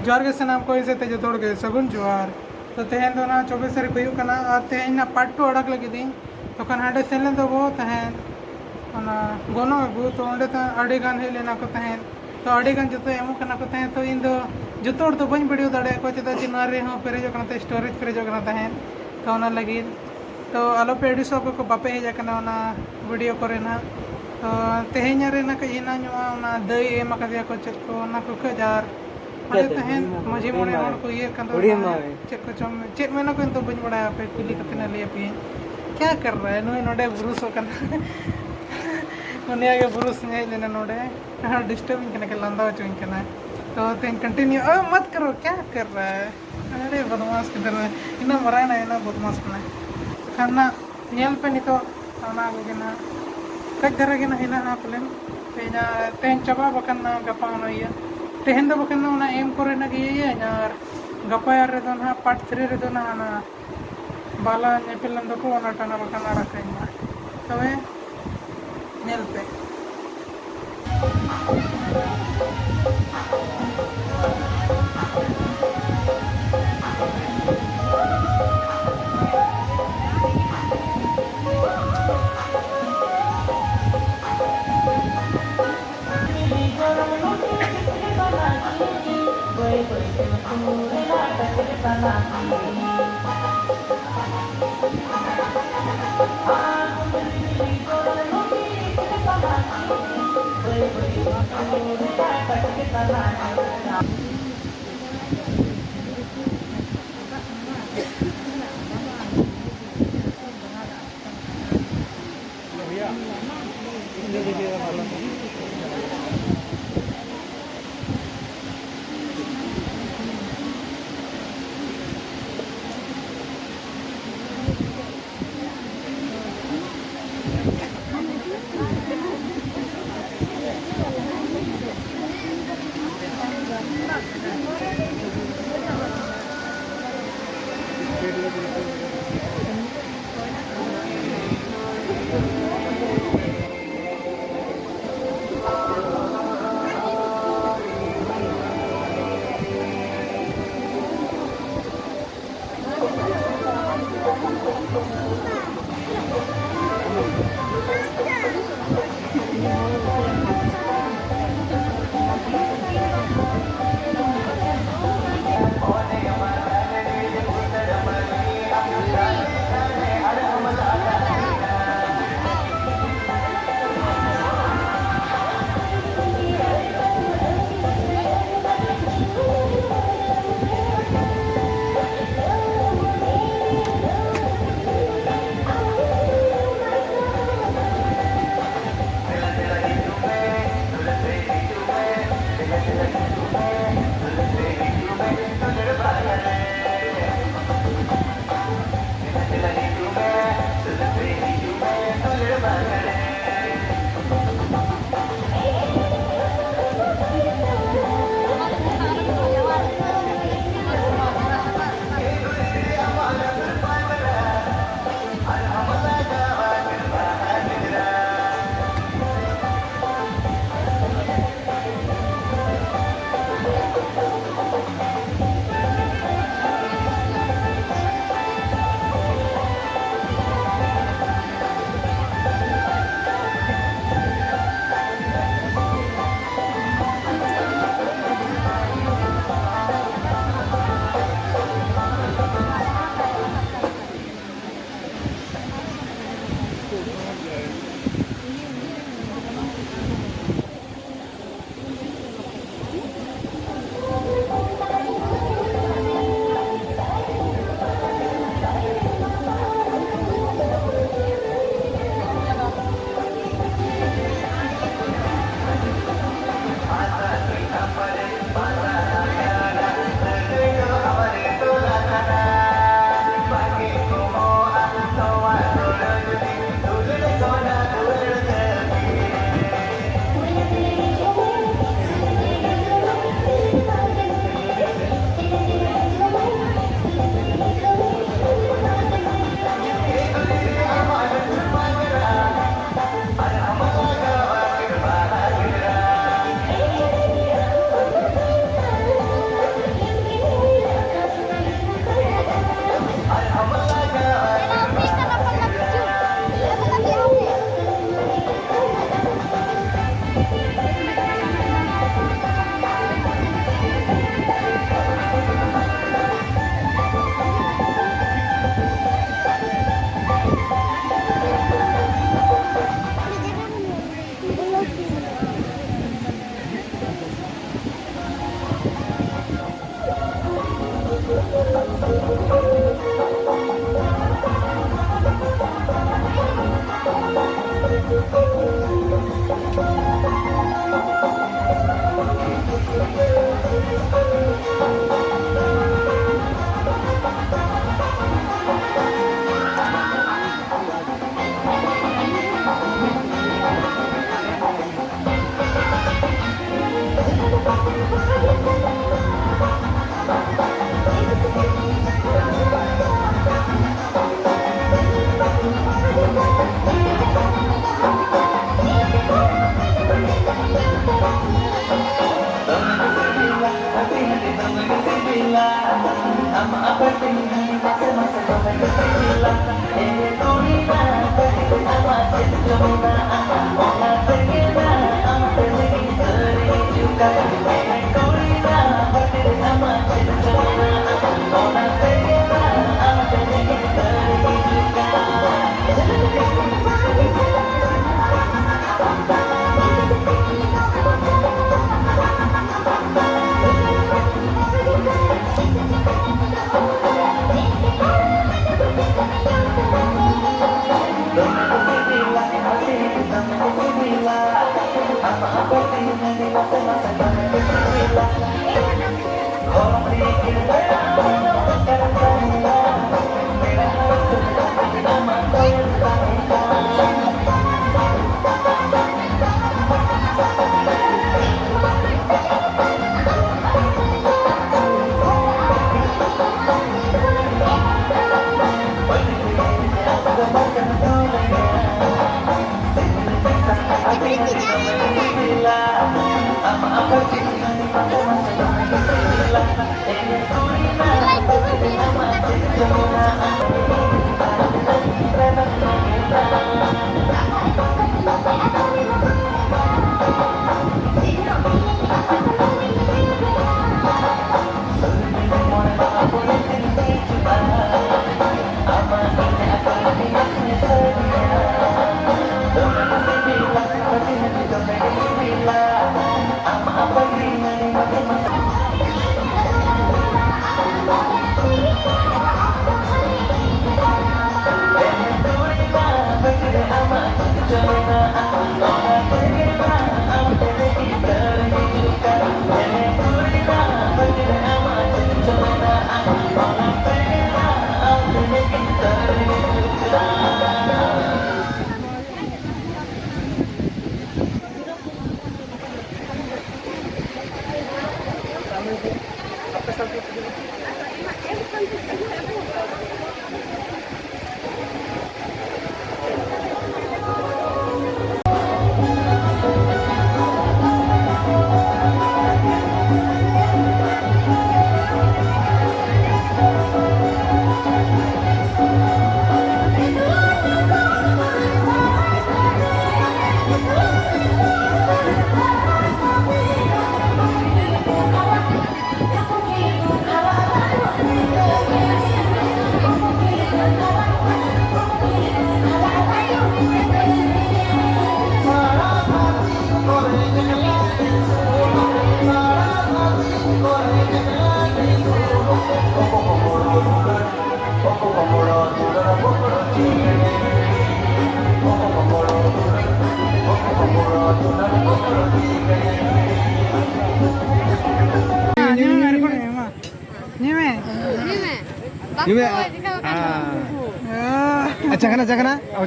जोहार के सनाम को इसे जो तोड़ के सगुन जोहार तो तेहन दो ना 24 तारीख हुई करना और तेहन ना पार्ट 2 अड़क लगी दी तो कन हाडे सेन दो वो तहन गोनो अगू तो अंडे तो अड़ी गान हे लेना को तहन तो अड़ी गान जो एमो करना को तहन तो इन दो जो तो बन वीडियो दाड़े को चेदा जे ना रे हो पेरेजो करना तो स्टोरेज पेरेजो करना तहन तो ना लगी तो आलो पे एडिसो को बापे हेजा करना ना वीडियो करे ना तो तेहन रे ना कई ना ना दई एम का को चेक को ना को खजार अरे तहन मजे मोड़े और को ये कंदो चेक को चम चेक में ना को तो बन बड़ा पे कुली कतना ले पे क्या कर रहा है नुई नोडे बुरुस करना उन्हें आगे बुरुस नहीं लेना नोडे हाँ डिस्टर्बिंग करने के लंदा चुइन करना तो तेन कंटिन्यू मत करो क्या कर रहा है अरे बदमाश किधर है इना मरा ना इना बदमाश करना खाना नियल पे नहीं तो खाना आगे ना कई तरह के ना हिना ना पलेन तेना तेन चबा बकन ना गपा ना ये तेहन दो बकन ना एम करे ना कि ये यार गपा यार रे तो ना पार्ट 3 रे तो ना बाला नेपिलन दो को ना टाना बकन ना रखेंगे तबे नियल पे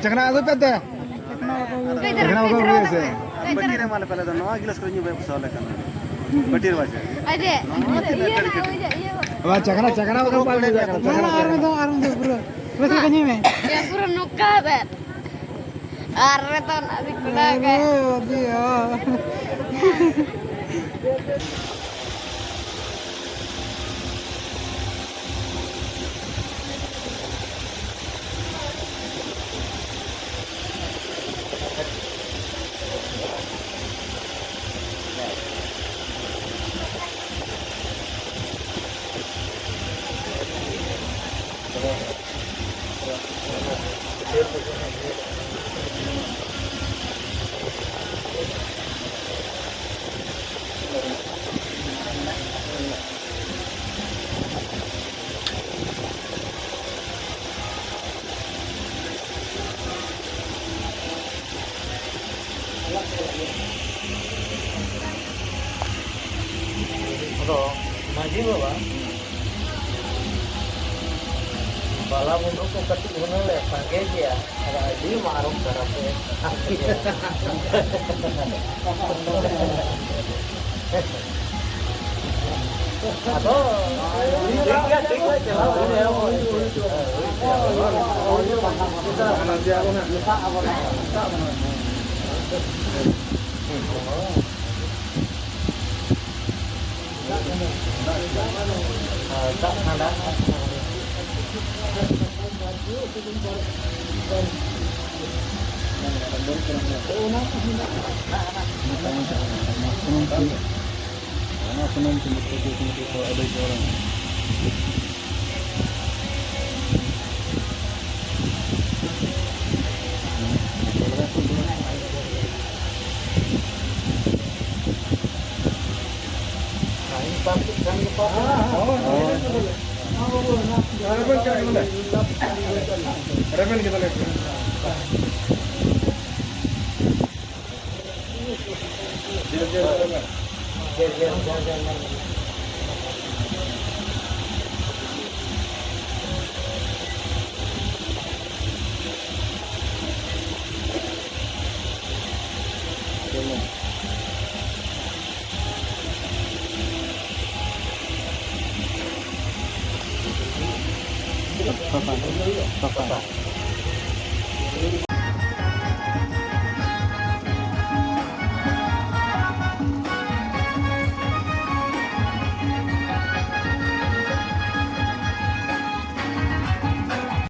చకన ಅದು పెద్ద చకన ఒక వేసే ಬಟ್ಟಿರ ಮಾಲ ಪೆಲ್ಲದ ನೋ ಗಿಲಾಸ್ ಕೊഞ്ഞು ಬೈ ಸೋಲೆ ಕನ ಬಟ್ಟಿರ ವಾಚ ಅದೇ ವಾ ಚಕನ ఒక ಪಾಲ್ ಇದೆ armado bro betul kan ini ya pura nukada arretan adik kudaga dia Maji bawa bala mundur ko kati gunung le pakai dia ada di marung karape atau dia Tak ada. Pabrik kan kita. Remen kita lihat. Jangan. Bapak.